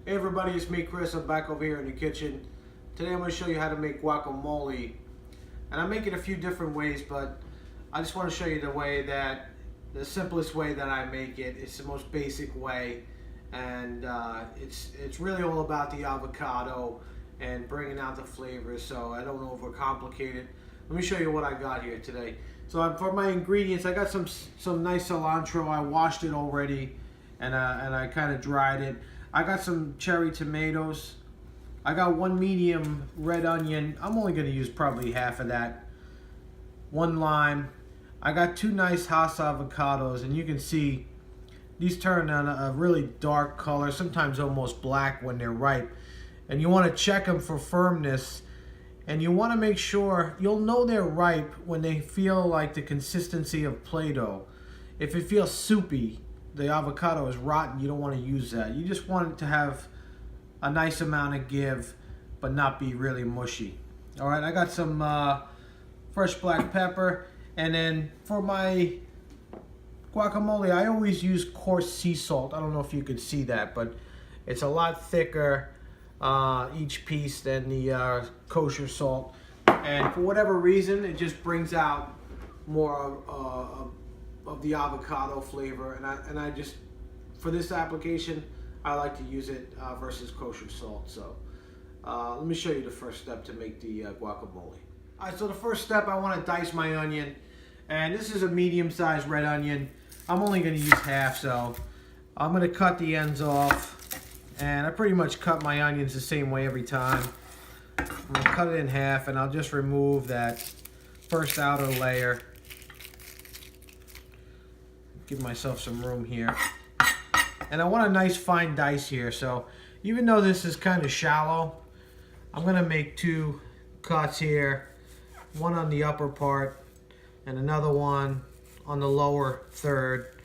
Hey everybody, it's me Chris. I'm back over here in the kitchen. Today I'm going to show you how to make guacamole. And I make it a few different ways, but I just want to show you the simplest way that I make it. It's the most basic way, and it's really all about the avocado and bringing out the flavors, so I don't overcomplicate it. Let me show you what I got here today. So for my ingredients, I got some nice cilantro. I washed it already, and I kind of dried it. I got some cherry tomatoes. I got one medium red onion. I'm only going to use probably half of that. One lime. I got two nice Hass avocados, and you can see these turn on a really dark color, sometimes almost black when they're ripe. And you want to check them for firmness, and you want to make sure you'll know they're ripe when they feel like the consistency of Play-Doh. If it feels soupy, the avocado is rotten, you don't want to use that. You just want it to have a nice amount of give, but not be really mushy. All right, I got some fresh black pepper, and then for my guacamole, I always use coarse sea salt. I don't know if you can see that, but it's a lot thicker each piece than the kosher salt. And for whatever reason, it just brings out more of the avocado flavor, and I just, for this application, I like to use it versus kosher salt. So let me show you the first step to make the guacamole. All right, so the first step, I want to dice my onion, and this is a medium-sized red onion. I'm only going to use half, so I'm going to cut the ends off, and I pretty much cut my onions the same way every time. I'm going to cut it in half, and I'll just remove that first outer layer. Give myself some room here. And I want a nice fine dice here, so even though this is kind of shallow, I'm going to make two cuts here. One on the upper part and another one on the lower third.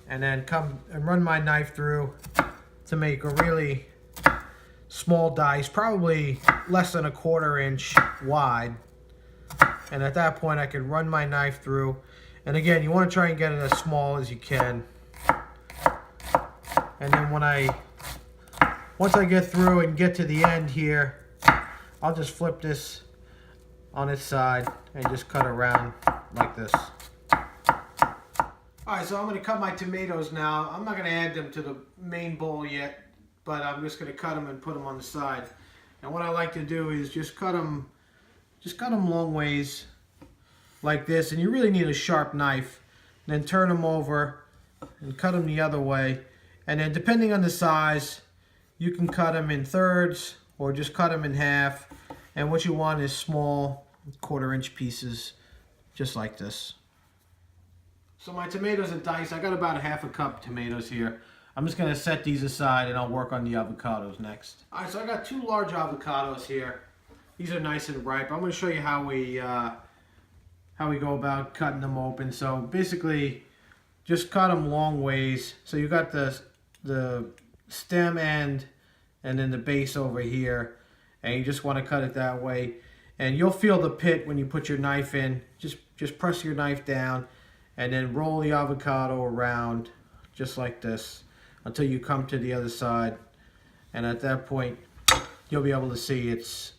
And then come and run my knife through to make a really small dice, probably less than 1/4 inch wide. And at that point I can run my knife through. And again, you want to try and get it as small as you can. And then once I get through and get to the end here, I'll just flip this on its side and just cut around like this. Alright, so I'm going to cut my tomatoes now. I'm not going to add them to the main bowl yet, but I'm just going to cut them and put them on the side. And what I like to do is just cut them long ways like this, and you really need a sharp knife. Then turn them over and cut them the other way. And then depending on the size, you can cut them in thirds or just cut them in half. And what you want is small 1/4 inch pieces, just like this. So my tomatoes are diced. I got about 1/2 cup tomatoes here. I'm just going to set these aside, and I'll work on the avocados next. All right, so I got two large avocados here. These are nice and ripe. I'm going to show you how we go about cutting them open. So basically, just cut them long ways. So you got the stem end and then the base over here, and you just want to cut it that way. And you'll feel the pit when you put your knife in. Just press your knife down and then roll the avocado around just like this until you come to the other side. And at that point, you'll be able to see it's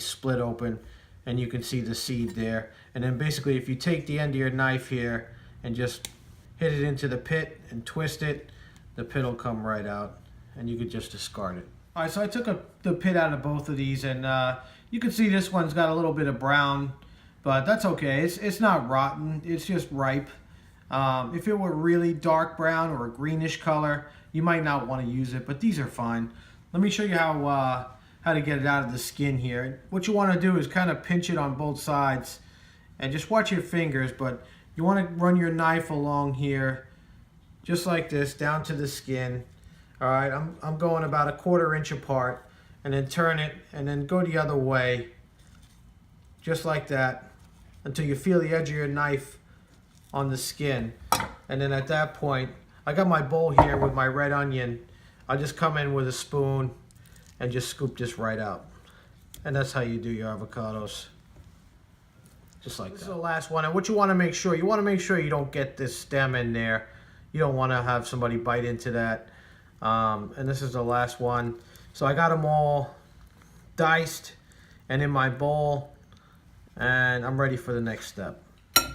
split open, and you can see the seed there. And then basically, if you take the end of your knife here and just hit it into the pit and twist it, the pit will come right out, and you could just discard it. All right, so I took the pit out of both of these, and you can see this one's got a little bit of brown, but that's okay. It's not rotten. It's just ripe. If it were really dark brown or a greenish color, you might not want to use it, but these are fine. Let me show you how to get it out of the skin here. What you want to do is kind of pinch it on both sides, and just watch your fingers, but you want to run your knife along here just like this down to the skin. All right, I'm going about 1/4 inch apart, and then turn it and then go the other way just like that until you feel the edge of your knife on the skin. And then at that point, I got my bowl here with my red onion. I'll just come in with a spoon and just scoop this right out. And that's how you do your avocados. Just like that. This is the last one. And what you want to make sure, you don't get this stem in there. You don't want to have somebody bite into that. And this is the last one. So I got them all diced and in my bowl, and I'm ready for the next step.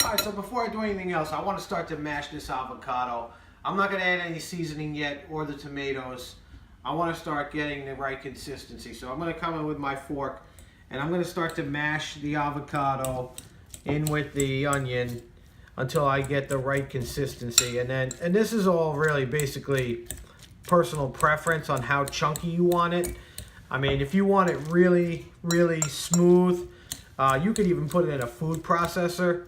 Alright, so before I do anything else, I want to start to mash this avocado. I'm not going to add any seasoning yet or the tomatoes. I want to start getting the right consistency. So I'm going to come in with my fork and I'm going to start to mash the avocado in with the onion until I get the right consistency. And this is all really basically personal preference on how chunky you want it. I mean, if you want it really, really smooth, you could even put it in a food processor.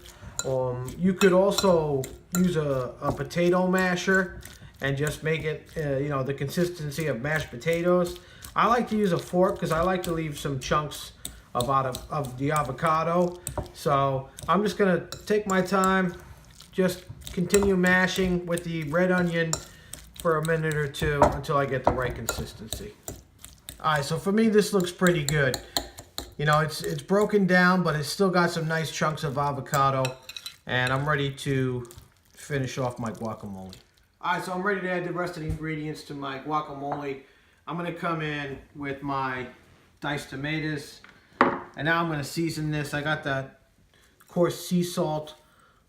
You could also use a potato masher and just make it, you know, the consistency of mashed potatoes. I like to use a fork because I like to leave some chunks of the avocado. So I'm just gonna take my time, just continue mashing with the red onion for a minute or two until I get the right consistency. Alright, so for me this looks pretty good. You know, it's broken down, but it's still got some nice chunks of avocado, and I'm ready to finish off my guacamole. Alright, so I'm ready to add the rest of the ingredients to my guacamole. I'm going to come in with my diced tomatoes, and now I'm going to season this. I got that coarse sea salt,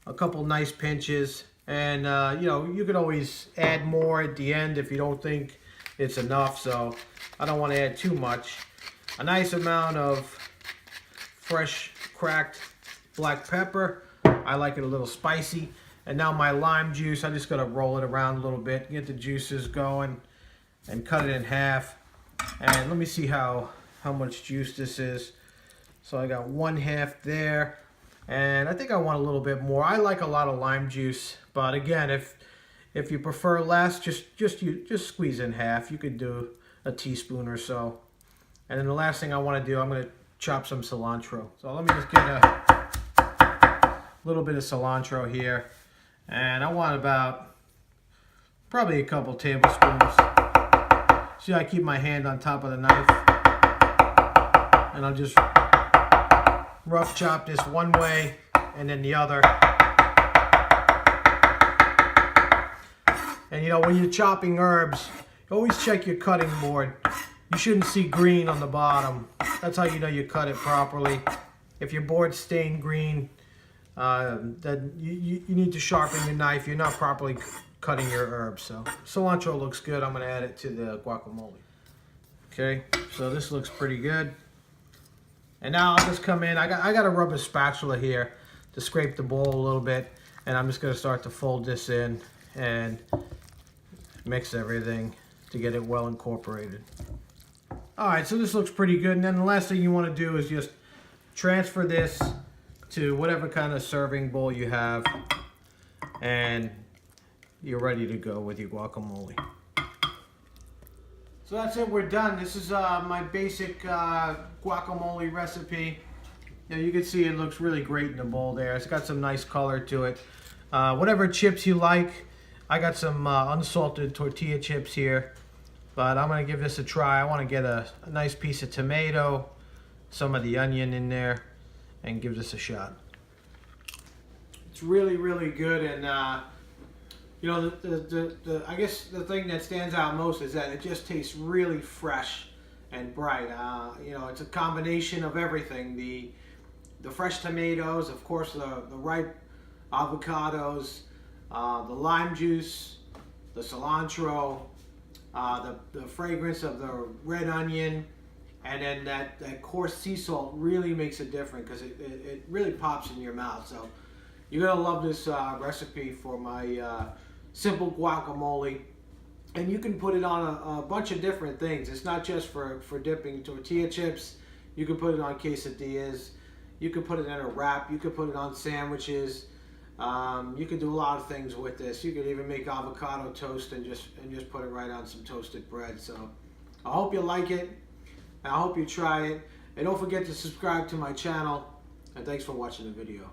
a couple nice pinches, and you know, you could always add more at the end if you don't think it's enough, so I don't want to add too much. A nice amount of fresh cracked black pepper. I like it a little spicy. And now my lime juice, I just gotta roll it around a little bit, get the juices going, and cut it in half. And let me see how much juice this is. So I got 1/2 there, and I think I want a little bit more. I like a lot of lime juice, but again, if you prefer less, just squeeze in half. You could do a teaspoon or so. And then the last thing I want to do, I'm going to chop some cilantro. So let me just get a little bit of cilantro here. And I want probably a couple tablespoons. See, I keep my hand on top of the knife. And I'll just rough chop this one way and then the other. And you know, when you're chopping herbs, always check your cutting board. You shouldn't see green on the bottom. That's how you know you cut it properly. If your board's stained green, then you need to sharpen your knife. You're not properly cutting your herbs. So cilantro looks good. I'm going to add it to the guacamole. Okay, so this looks pretty good. And now I'll just come in. I got a rubber spatula here to scrape the bowl a little bit. And I'm just going to start to fold this in and mix everything to get it well incorporated. Alright, so this looks pretty good, and then the last thing you want to do is just transfer this to whatever kind of serving bowl you have, and you're ready to go with your guacamole. So that's it, we're done. This is my basic guacamole recipe. Now you can see it looks really great in the bowl there. It's got some nice color to it. Whatever chips you like. I got some unsalted tortilla chips here. But I'm going to give this a try. I want to get a nice piece of tomato, some of the onion in there, and give this a shot. It's really, really good. And, you know, I guess the thing that stands out most is that it just tastes really fresh and bright. You know, it's a combination of everything. The fresh tomatoes, of course, the ripe avocados, the lime juice, the cilantro, the fragrance of the red onion, and then that coarse sea salt really makes a difference because it really pops in your mouth. So you're going to love this recipe for my simple guacamole. And you can put it on a bunch of different things. It's not just for dipping tortilla chips. You can put it on quesadillas. You can put it in a wrap. You can put it on sandwiches. You can do a lot of things with this. You could even make avocado toast and just put it right on some toasted bread. So I hope you like it. And I hope you try it. And don't forget to subscribe to my channel. And thanks for watching the video.